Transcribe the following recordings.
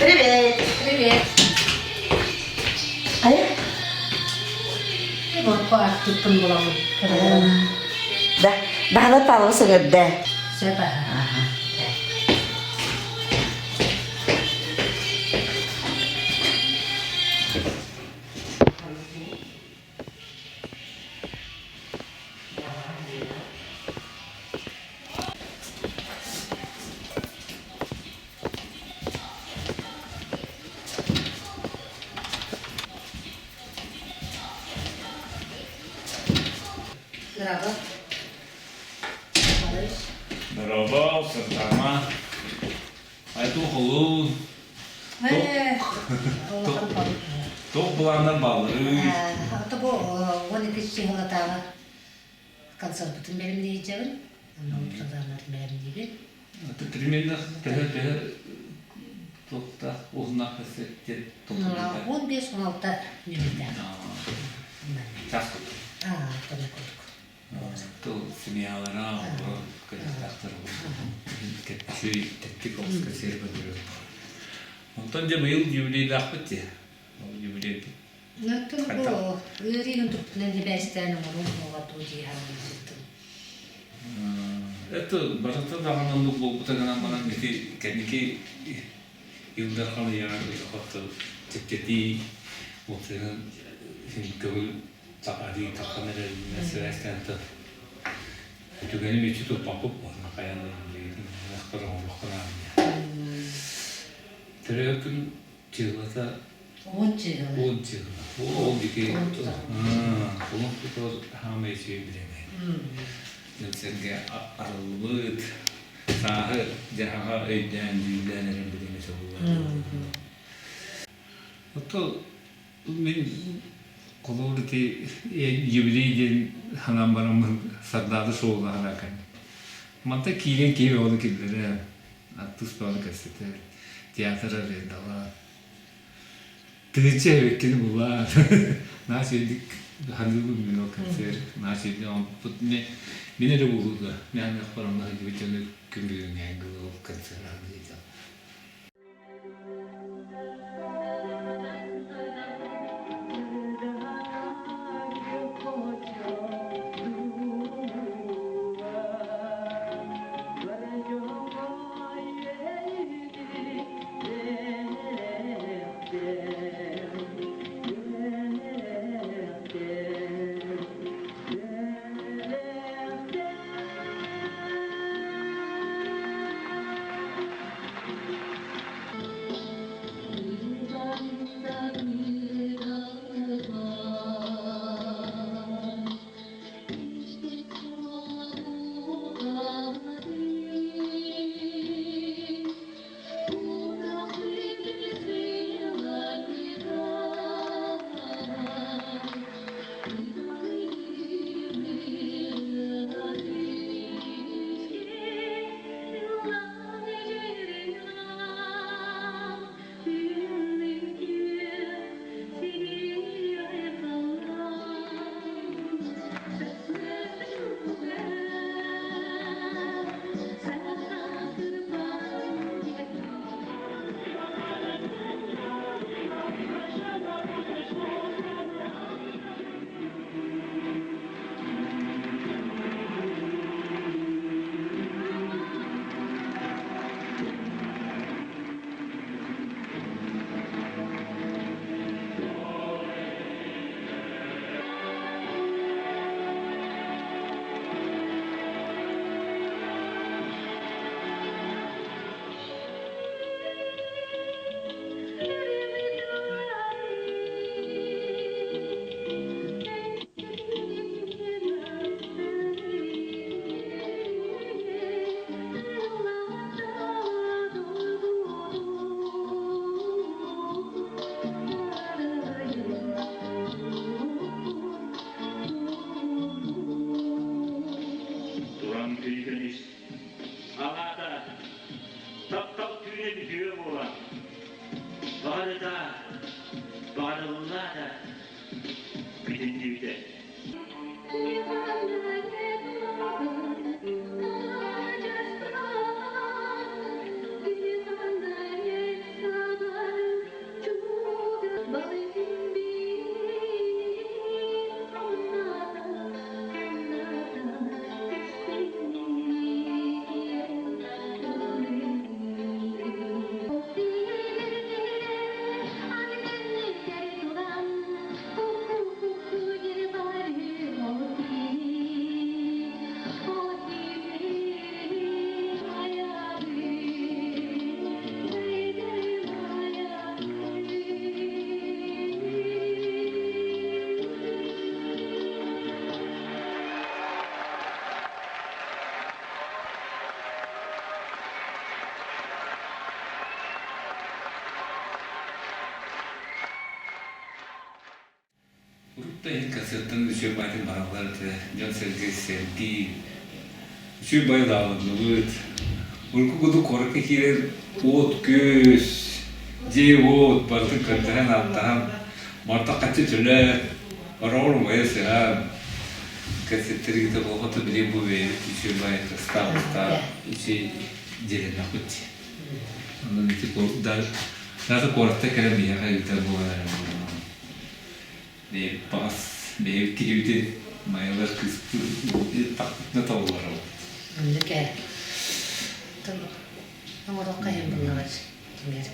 Привет. Привет. А я? Вот парк тут была. Да, бағана талғысы көрді. Сәпа. Здорово. Здорово, сыртама. Айту холу. Тоқ бұландар балыры. Ата bu 12 yılda konser bütün benim diyeceğim. Ama programlar benim değil. Примерно тәһәр тоқта озына қасеттер тоқталды. 15-16 минутта. Час Tabii koyduk. то семьялара кадастар кетши теттик олска сербер. Онтан же быйыл юбилейді ақпытте. Юбилей. Tabii bu ürünün tuttuğunda beşten onun oğlu diye Это барата дағанан да бұл бұтағынан манан беті кәдеке елдер қаны яғарды қақты тектеті бұтағын көңіл тақады таққаныр мәсір әскәнті түгені бечі тұп бақып бұғына қаяны әқпарың олыққына тірі күн жығылата 10 yıl. 10 жығыла ол деке оның құтыр хамай сүйе білемей Nüksenge arılıt, sahı, jaha öйден düğünlerin bildiğini söylüyor. Hatta ben koloriti jubileyden hanım baramın sardadı soğuğu halakan. Manta kilen kiye oldu kilere, attus bağlı kasete, tiyatra redala. Tığıcı evekini bular. Nasıldık? Hangi bir konser, nasıl ama ne Bine de buldu. Yani yaparım daha gibi canlı kümbürün yani o konserler diyeceğim. ilk kasetten düşüyor baytın barakları John Sergey Sergey düşüyor bayılağı nubut Urku kudu korku kirer ot göz je ot bartık kırtıhan alttahan marta kaçı türler Oranın vayası ha kasetleri gidip o foto bile bu ve düşüyor baytı stop içi jelena kutu Ondan için daha korkta kalem ya hayır bu de pas de kirüte mayalar kıstı taktikle tavlar o. Anlıke. Tamam. Ama da kayın bunlar. Kimler?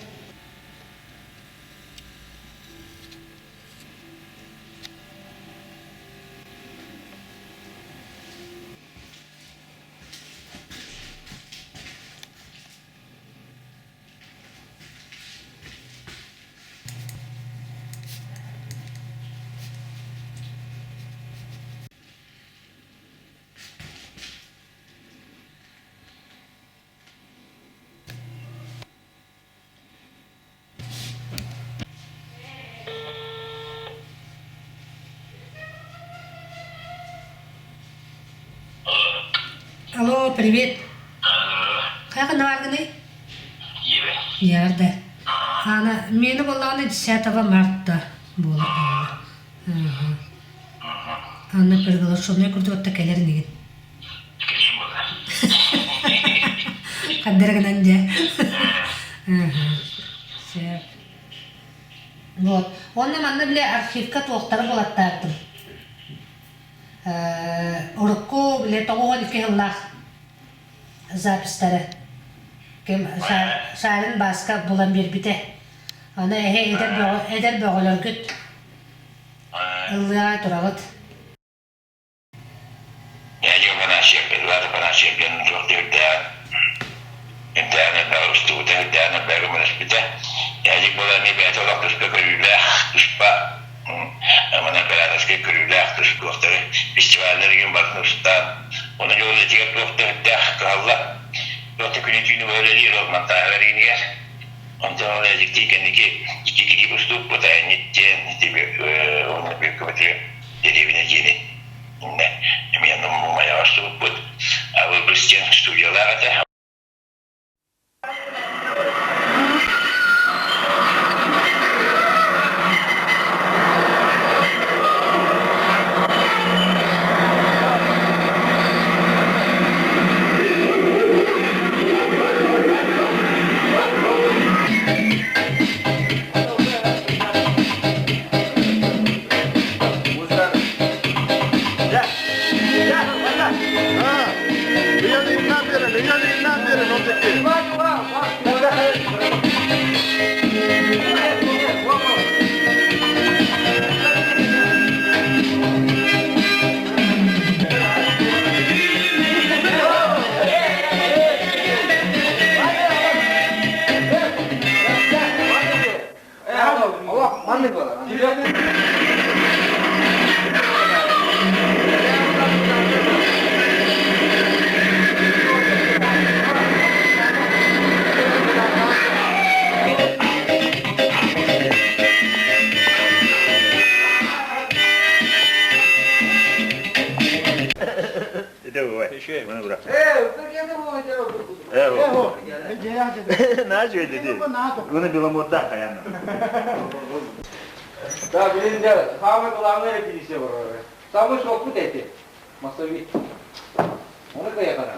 Алло, привет. Как нардыны? Ярды. Ана мені болғаны 10 мартта болды. Ана приглашенный күрді өтті келер неген. Қаддырғынан де. Вот. Оны манны біле архивка тоқтары болаттардым. Урукку біле тоғуған 2 жыллақ запистары. Кем шарын басқа болан бербіте. Аны әдер бөғілер күт. Ылыға тұрағыт. Io conosco Eduardo conosce che non so che interna per lo studio interna per come ospite e di quello mi vedo la più speculare tu spa ma ne per la speculare tu scortere festivalleri in barno sta una giornata che porta da calla porta con i nuovi lì lo mandare in via Antonio le dici che di questo potete niente una piccola di divine mi hanno mai assolutto avevo Cristian studiato Bunu bilemodda kayanlar. Da bilince kahve kulağına hep ilişki var oraya. Sabır sokut eti. Masavi. Onu da yakalar.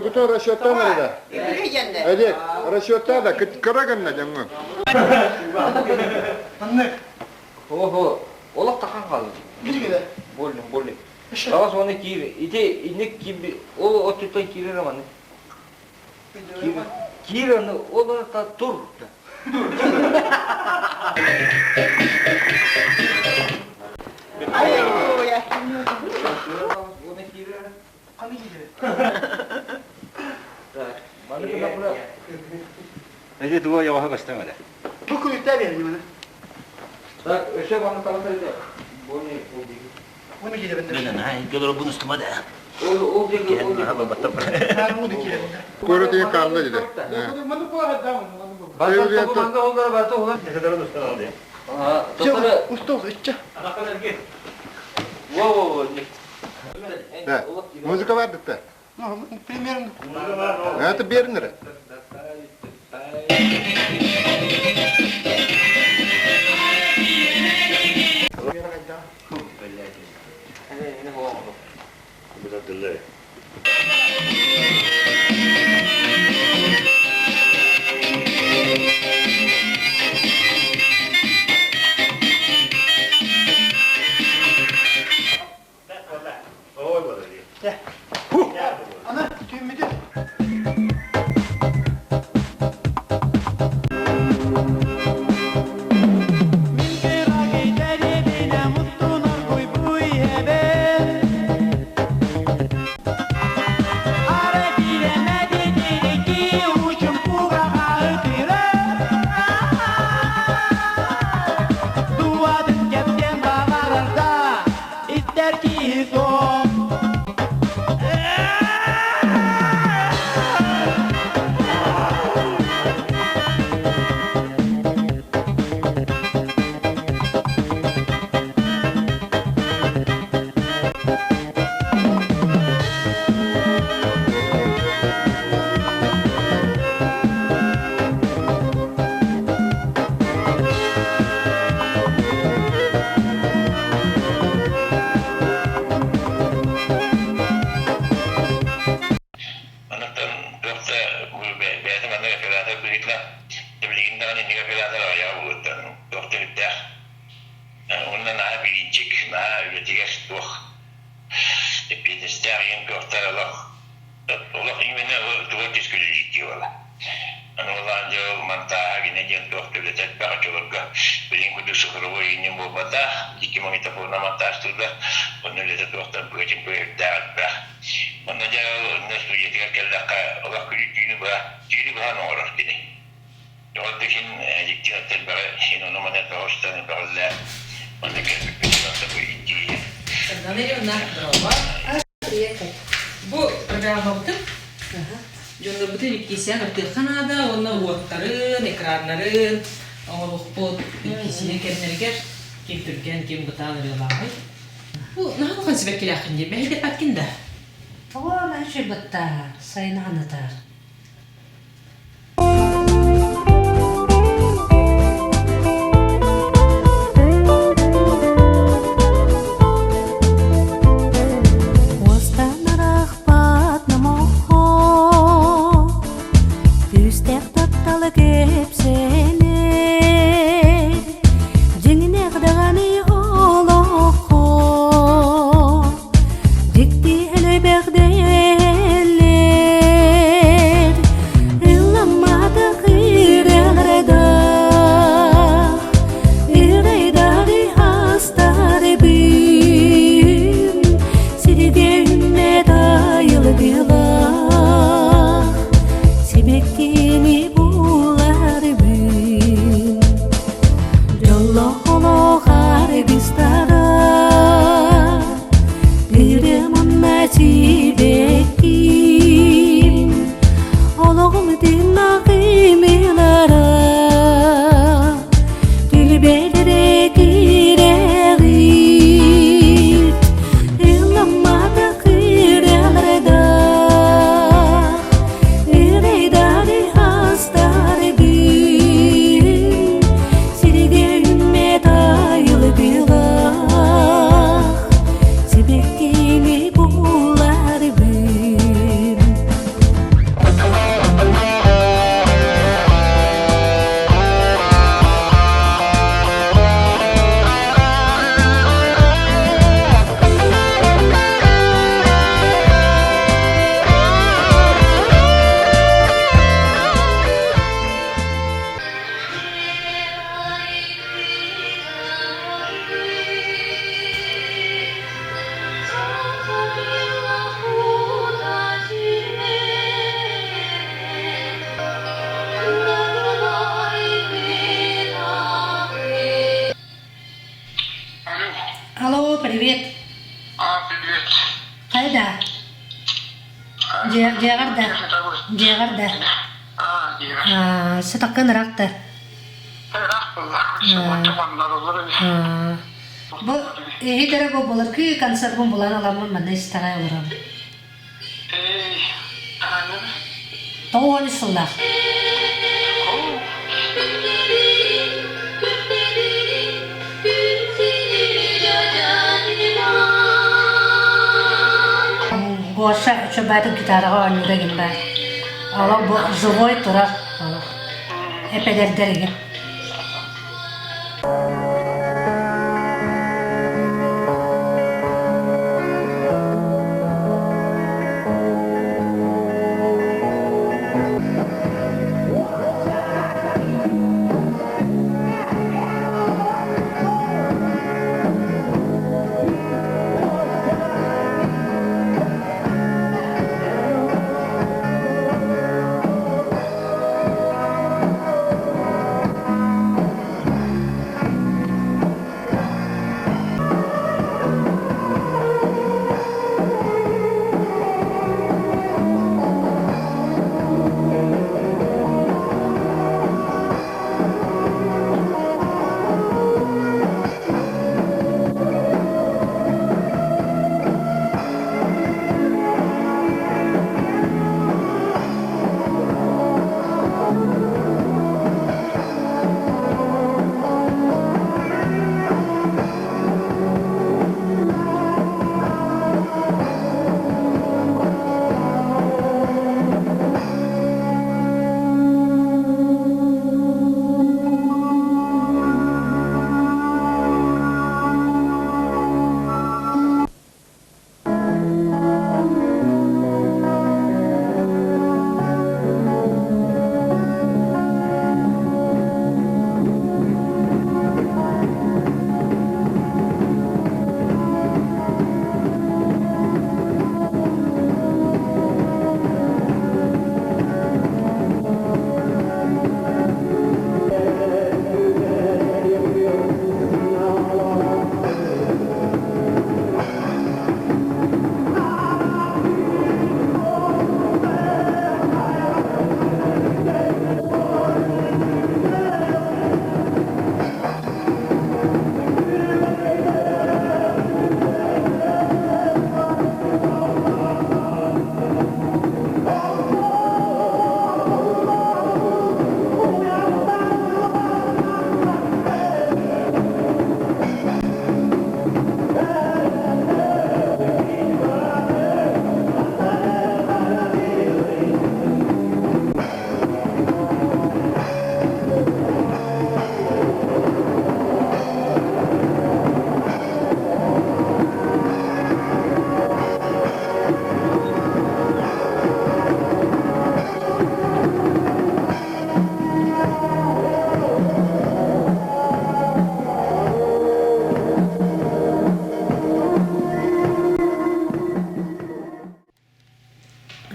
Bütün расчетта nerede? Evet, расчетта da kıragan ne canım? Anne. Oho. Olak takan kaldı. Gidi gide. Bolle. Ama sonra kiri. İte inek gibi o tutan kiri ne manne? Kiri ne o da tur. Ayo ya. Ona kiri. Hani gidi? Ece duva yavağa kaçtamadı. Bu kuyutta verin bana. Bak öşe bana kalataydı. Bu ne oldu? Bunu gide benden. Bener, nah, kalau bonus kemana? O Kian apa betul? Bunu gide benden. Koruduğun kanlı dedi. Başka bu manga onlara batı olan. Ne kadar bonus aldı? Ha, doktora. Usta olsa içe. Anak kadar git. Wow. Ha, müzik verdik de. Primeiro. Hayatı bir nere? Betul dulu. Oh, boleh dia. Ana, tüy müdür? Bu programa betul. Jono betul dikisi ngerti Kanada, warna waterin, ekranların, awal put dikisinya kemnerger, kim Türkiye'nin kim betal dari lama. Bu nah bukan sebagai lakin je, bahaya dapat kinda. والله شو بتار صينا نتار Sebekini bular bir да. Жегар да. Сытакын рак да. Бу эдере бу булар ки концерт бу булан аламын мен истагай урам. Тоғыз сылда. Гоша чөбәтіп гитараға ойныреген бар. Ала бұл живой тұра. Эпедердерге.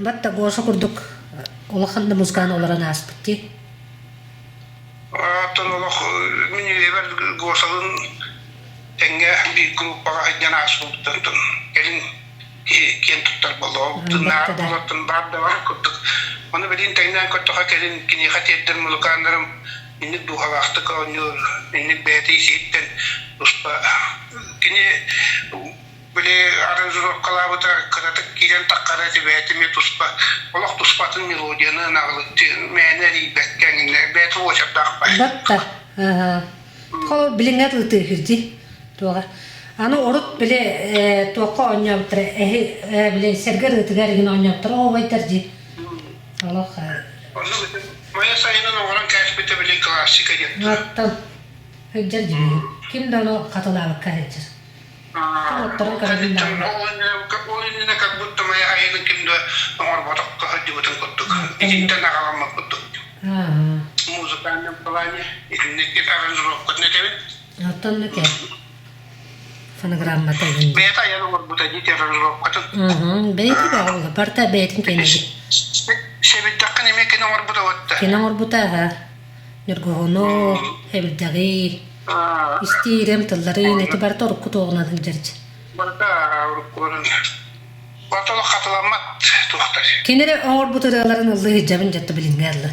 Батта гоша курдук. Улаханда музыканы оларан аспытти. Тонолох мини левер гошалын тенге bir группага жана асылтын. Келин кен туттар болоо. Тунар болотун барды бар курдук. Оны билин теңнен көттөкө келин кини хатеттер музыкандарым инни духа вакты көөнүр. Инни бети ситтен успа кини биле аранжировкалар бута кыратык кирен таккара тебетиме туспа олох туспатын мелодияны нагылыкты менери беккенне бети очапдак Батта. Хол билингат ытыхырди. Туга. Аны орут биле тока оньяптыр. Биле сергер ытыгарыгын оньяптыр. О байтарди. Алох. Моя сайынан оран каспите биле классика деп. Батта. Хыджарди. Ким дано каталабы кайчыр. Оттаран карабин да. Олинне как будто моя айны кимде орботок хаддибутун коттук. Итинтен агаламак коттук. Музыкальном плане инне аранжировка не тебе. Оттан неке. Фонограмма тагын. Бета я орбота дите аранжировка. Бейти багыла. Парта бейтин кенеги. Себиттакын эмекен орбота отта. Кенен орбота ха. Нергоно хебилдаги. Истирем таллары нети барта орукку тоғунатын жерчи. Барта оруккурун. Ortalık katılanmat tuhtar. Kenere ağır bu tırıların ıldığı hicabın jattı bilingerli.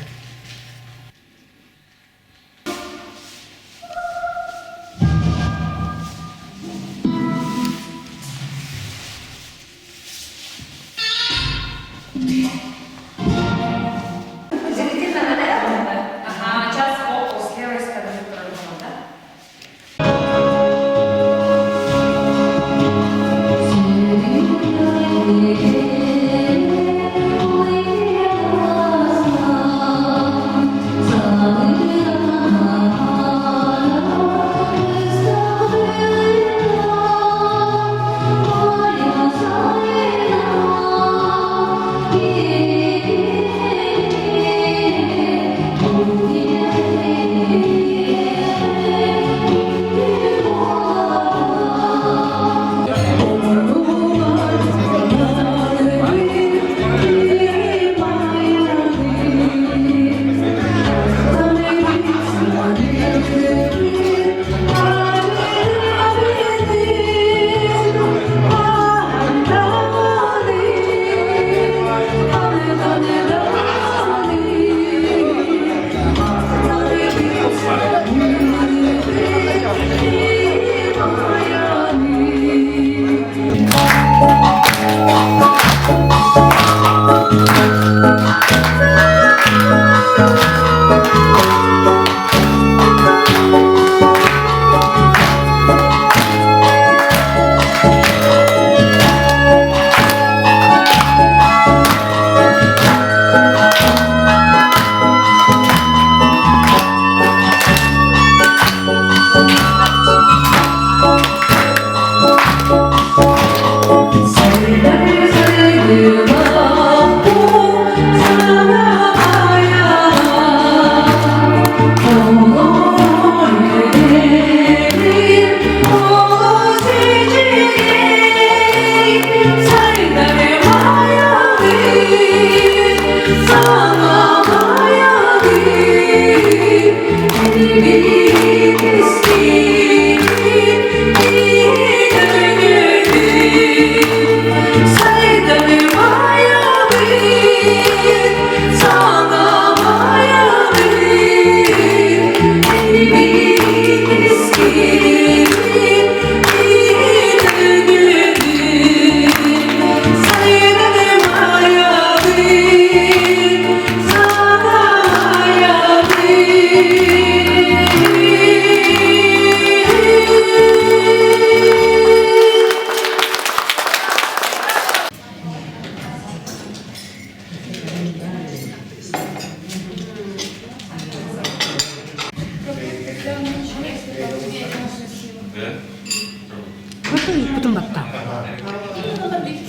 그것도 이쁘던 같다.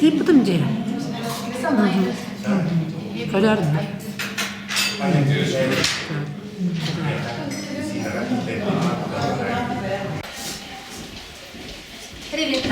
이쁘던지. 그래 알았나? 그래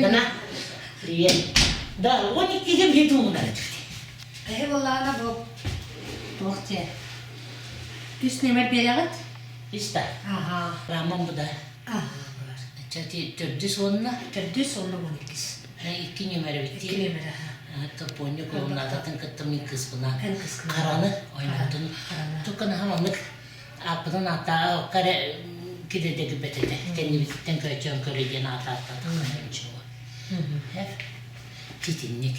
Dana, привет. Да, он не кидем еду ударить. Eyvallah ana bu. Tohte. Üstüne bir yarat. İşte, Aha. Rahman bu da. Aha. Çatı tördü sonuna. Tördü sonuna 12. İki numara bitti. İki numara. Hatta ponyo koluna zaten kıttımın kısmına. En kısmına. Karanı oynadın. Karanı. Tukana hamanlık. Apıdan hatta kare gidede betede. Kendi bitten köçön köreyden hatta takılan için o. Hep titinlik.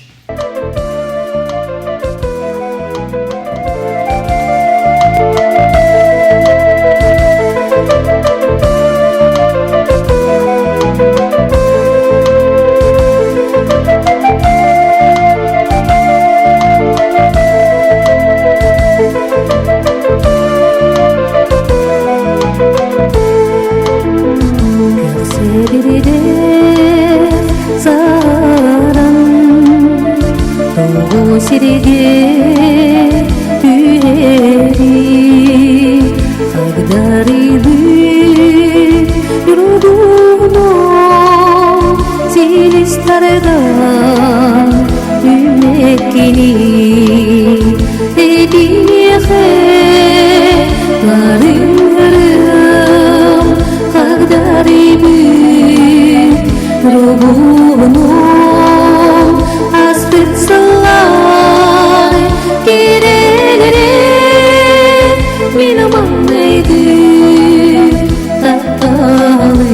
시리게 büyeri Agdarilı yurdumu Zilistardan ümekini Dediğe varırım Agdarilı yurdumu Asbet sallar Gireleri Minamanaydı Tatalım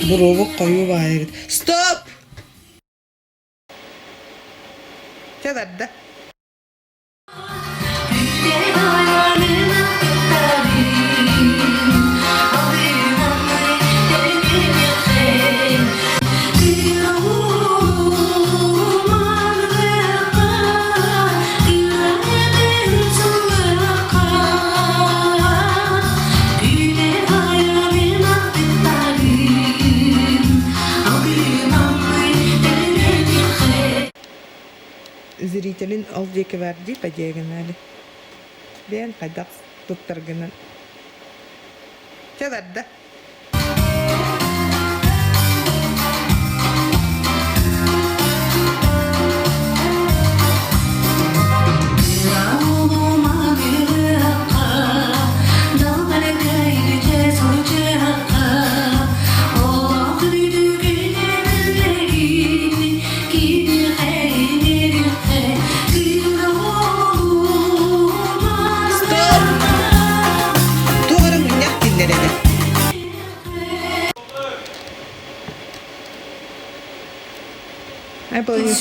Burubu koyu bayır. Stop! Çadarda. Зрителин ол деке верди пәдегенәле. Бен хайдак туттыргынан. Чадарда.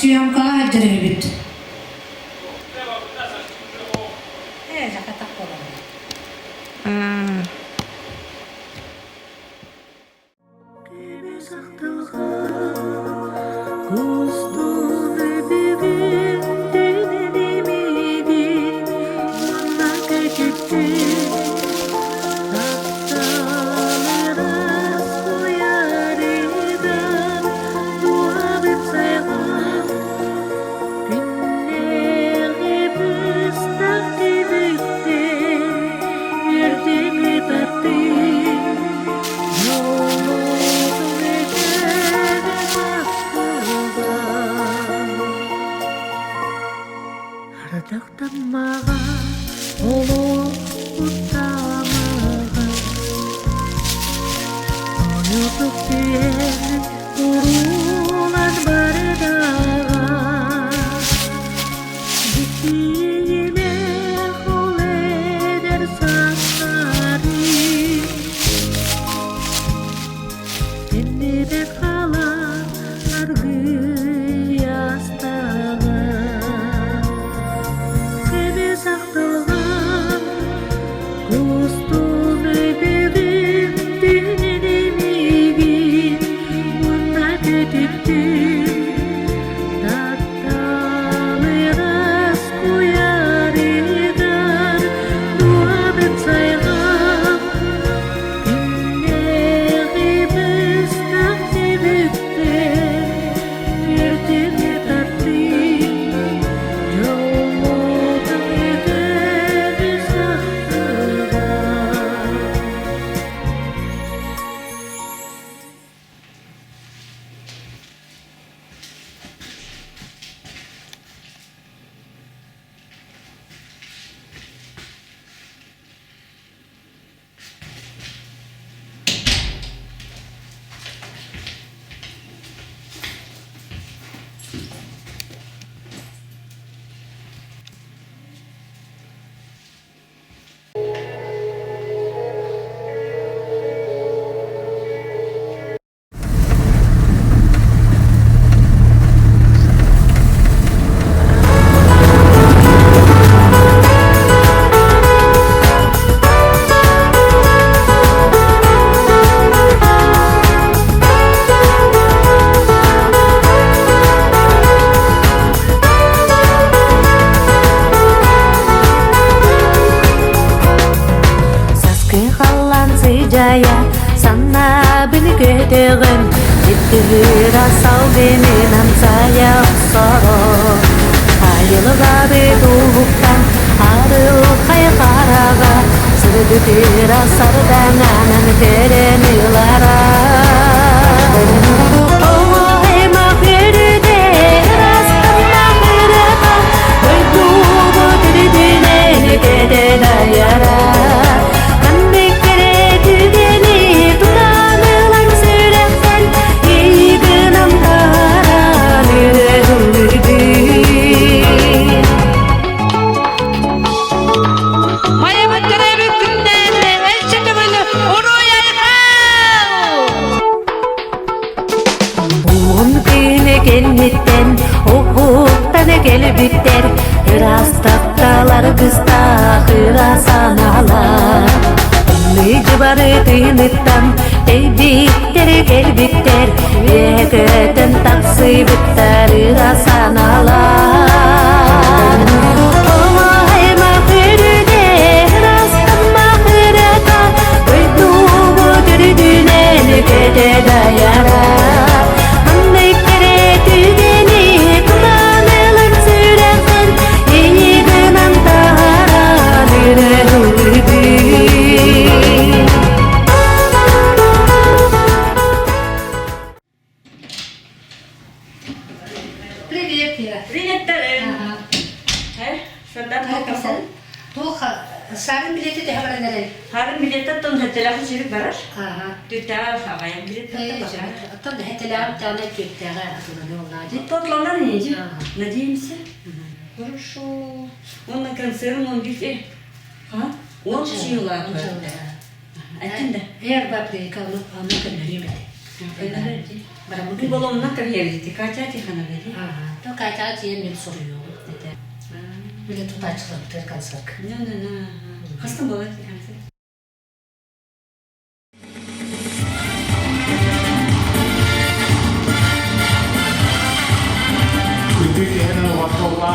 Syömkaa hädderevit. Ei, sä katta kolme. Dirasal benim saya soro Hayalga betuhkan harul kayakaraga Sırdı dirasal danganan terenilara Oh ema birde rastan mahirata Beytubu diridine gede dayara Maya келбиттер ырастатталар кыста хыра саналар Ныгы бары тыйныттан эйбиттер келбиттер Эгөтөн таксы биттер ыра саналар Олайма хүрүде ырастама хырата Өйтугу түрдүнен кете даяра Андай кере түгени куланылын сүрәсен Ийгынан тара дүрәлүрді Привет, Ира. Привет, Тарен. Ага. Сардан Как Бакафон. Тоха, сарын билети де хабар нерей. Харын билетті тон хәттеләхі жүріп барар. Ага. Түттәға сағайын билетті барар. Оттан да хетелям тяна кеттега атына олады. Тотланар нейді? Ага. Надеемся. Хорошо. Он на концерн, он бифе. Он чила. Әттінде. Эр баприка аны көнөрүмөт. Бұл балонна карьерді, качати ханагады. Ага. То кайта тиен мен сорую dedi. Билет тутачылып теркансак. Хастан болады концерт. Күндік әні вақылға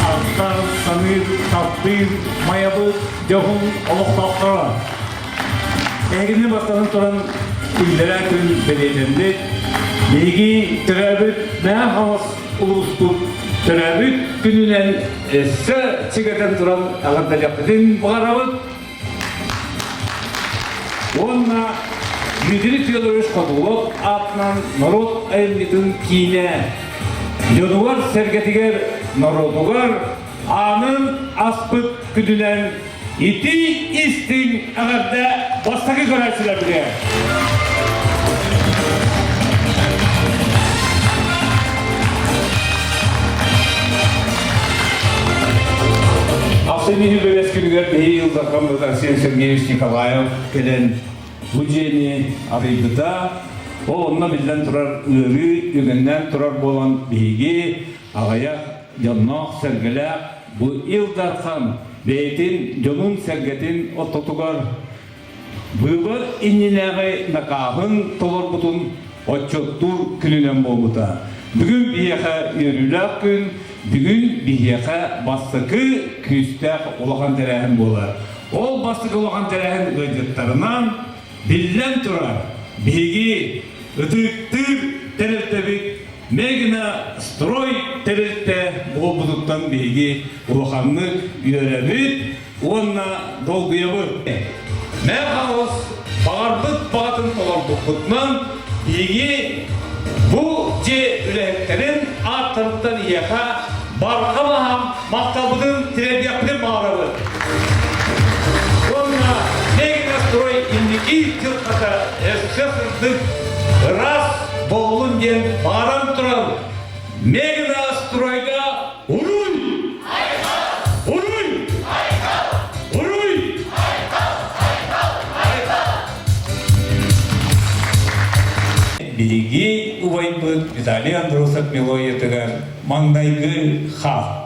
аттар, саныр, таптыр, майабы, жоғын, олықтаққыра. Әгіне бастанын тұран үйлері күн белетімді, неге түрәбіт мәң қамас ұлыстық түрәбіт күнінен әсі чегерден тұран ағырда жақтыдың бұғарабыт. Онна Дмитрий Федорович Кодулов атынан народ әйметін кейіне Йодугар сәргетігер народугар анын аспыт күдінен ити истин ағарда бастағы көрәсілер біле. Асыймихи бөлес күнігер бейі жылдаққан Арсен Сергеевич Николаев келен Гуджени арыйбыта Ол онна билден турар өрі, үгінден турар болан бейге, ағаяқ, жоннақ, сәргіләқ, бұ илдархан бейтін, жонын сәргетін оттотугар. Бұғы иннеләғі нақағын толар бұтын отчоттур күнінен болбыта. Бүгін бейеқа өріләқ күн, бүгін бейеқа бастықы күстәқ олаған тәрәхін болар. Ол бастықы олаған тәрәхін өйдеттарынан билден турар. Бейге Үтіктір тәрілтәбік, мәгіна строй тәрілтә бұл бұдықтан бейге ұлықанны үйәрәбіт, онна долғыябы. Мәқ ауыз бағарбыт бағатын толар бұқытынан бейге бұл же үләктерін аттырыптан ияқа барқа мағам мақтабыдың тірәбияқпен бағарабы. Онна мәгіна строй индики тірқата әсесірдік раз болын ден барам тұран. Мегна стройға ұруй! Ұруй! Ұруй! Беги ұвайбыт Виталий Андросов мелодия тігар маңдайғы хақ.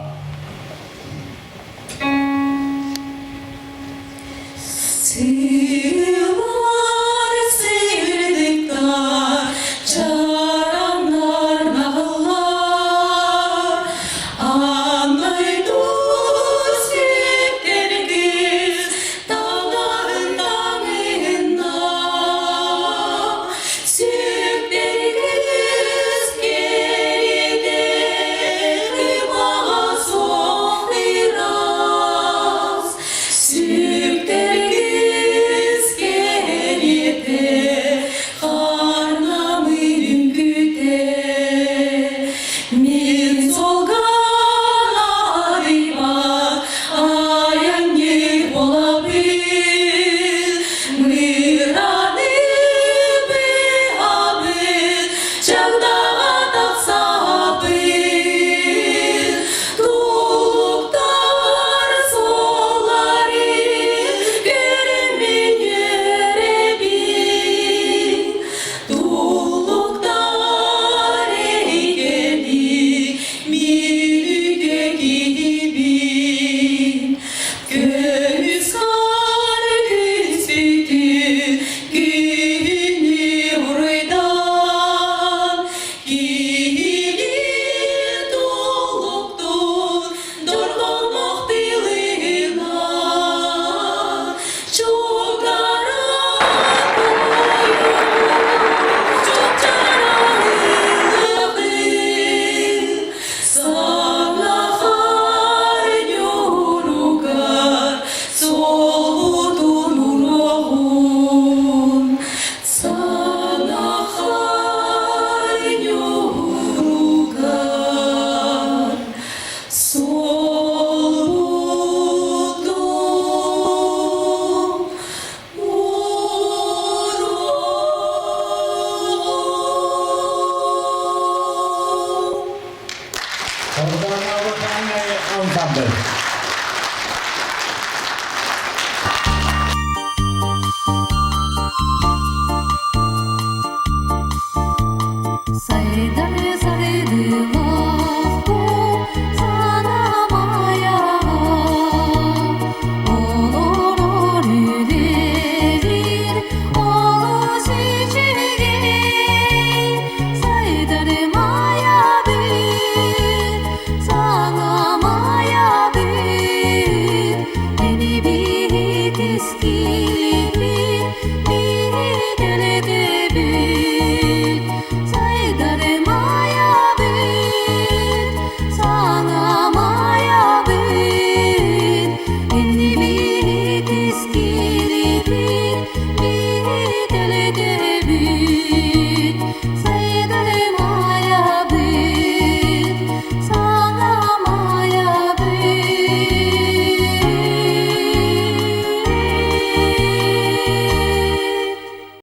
Ensemble.